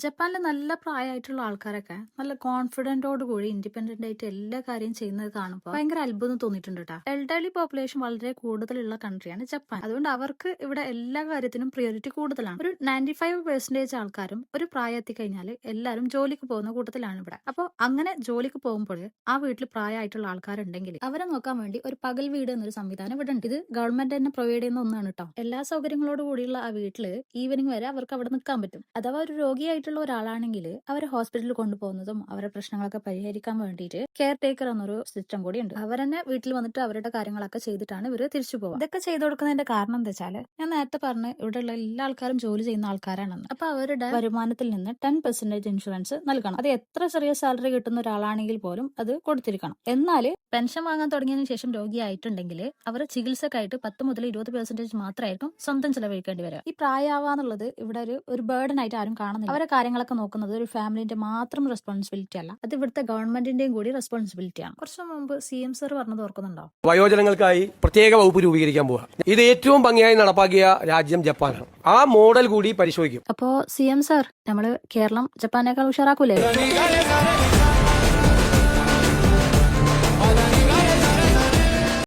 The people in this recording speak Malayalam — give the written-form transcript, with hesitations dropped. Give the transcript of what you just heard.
ജപ്പാനിലെ നല്ല പ്രായമായിട്ടുള്ള ആൾക്കാരൊക്കെ നല്ല കോൺഫിഡന്റോട് കൂടി ഇൻഡിപെൻഡന്റ് ആയിട്ട് എല്ലാ കാര്യം ചെയ്യുന്നത് കാണുമ്പോൾ ഭയങ്കര അത്ഭുതം തോന്നിയിട്ടുണ്ട് കേട്ടോ. എൽഡർലി പോപ്പുലേഷൻ വളരെ കൂടുതലുള്ള കൺട്രിയാണ് ജപ്പാൻ. അതുകൊണ്ട് അവർക്ക് ഇവിടെ എല്ലാ കാര്യത്തിനും പ്രിയോറിറ്റി കൂടുതലാണ്. ഒരു 95% ആൾക്കാരും ഒരു പ്രായം എത്തിക്കഴിഞ്ഞാൽ എല്ലാവരും ജോലിക്ക് പോകുന്ന കൂട്ടത്തിലാണ് ഇവിടെ. അപ്പോൾ അങ്ങനെ ജോലിക്ക് പോകുമ്പോൾ ആ വീട്ടിൽ പ്രായമായിട്ടുള്ള ആൾക്കാരുണ്ടെങ്കിൽ അവരെ നോക്കാൻ വേണ്ടി ഒരു പകൽ വീട് എന്നൊരു സംവിധാനം ഇവിടെ ഉണ്ട്. ഇത് ഗവൺമെന്റ് തന്നെ പ്രൊവൈഡ് ചെയ്യുന്ന ഒന്നാണ് കേട്ടോ. എല്ലാ സൗകര്യങ്ങളോട് കൂടിയുള്ള ആ വീട്ടില് ഈവനിങ് വരെ അവർക്ക് അവിടെ നിൽക്കാൻ പറ്റും. അഥവാ ഒരു രോഗിയായിട്ടുള്ള ഒരാളാണെങ്കിൽ അവരെ ഹോസ്പിറ്റലിൽ കൊണ്ടുപോകുന്നതും അവരുടെ പ്രശ്നങ്ങളൊക്കെ പരിഹരിക്കാൻ വേണ്ടിയിട്ട് കെയർ ടേക്കർ എന്നൊരു സിസ്റ്റം കൂടി ഉണ്ട്. അവരെന്നെ വീട്ടിൽ വന്നിട്ട് അവരുടെ കാര്യങ്ങളൊക്കെ ചെയ്തിട്ടാണ് ഇവര് തിരിച്ചു പോകുക. ഇതൊക്കെ ചെയ്തു കൊടുക്കുന്നതിന്റെ കാരണം എന്താ വെച്ചാല് ഞാൻ നേരത്തെ പറഞ്ഞ് ഇവിടെയുള്ള എല്ലാ ആൾക്കാരും ജോലി ചെയ്യുന്ന ആൾക്കാരാണെന്ന്. അപ്പൊ അവരുടെ വരുമാനത്തിൽ നിന്ന് 10% ഇൻഷുറൻസ് നൽകണം. അത് എത്ര ചെറിയ സാലറി കിട്ടുന്ന ഒരാളാണെങ്കിൽ പോലും അത് കൊടുത്തിരിക്കണം. എന്നാല് പെൻഷൻ വാങ്ങാൻ തുടങ്ങിയതിനു ശേഷം രോഗിയായിട്ടുണ്ടെങ്കിൽ അവർ ചികിത്സക്കായിട്ട് 10 മുതൽ 20% മാത്രമായിരിക്കും സ്വന്തം ചെലവഴിക്കേണ്ടി വരിക. ഈ പ്രായമാവാന്നുള്ളത് ഇവിടെ ഒരു ബേർഡൻ ആയിട്ട് ആരും കാണുന്നില്ല. അവരെ കാര്യങ്ങളൊക്കെ നോക്കുന്നത് ഒരു ഫാമിലിന്റെ മാത്രം റെസ്പോൺസിബിലിറ്റി അല്ല, അത് ഇവിടുത്തെ ഗവൺമെന്റിന്റെയും കൂടി റെസ്പോൺസിബിലിറ്റിയാണ്. കുറച്ചു മുമ്പ് CM സർ പറഞ്ഞത് ഓർക്കുന്നുണ്ടോ? വയോജനങ്ങൾക്കായി പ്രത്യേക വകുപ്പ് രൂപീകരിക്കാൻ പോവുക. ഇത് ഏറ്റവും ഭംഗിയായി നടപ്പാക്കിയ രാജ്യം ജപ്പാനാണ്. ആ മോഡൽ കൂടി പരിശോധിക്കും. അപ്പോ CM സർ, നമ്മള് കേരളം ജപ്പാനേക്കാൾ ഉഷാറാക്കൂലേ?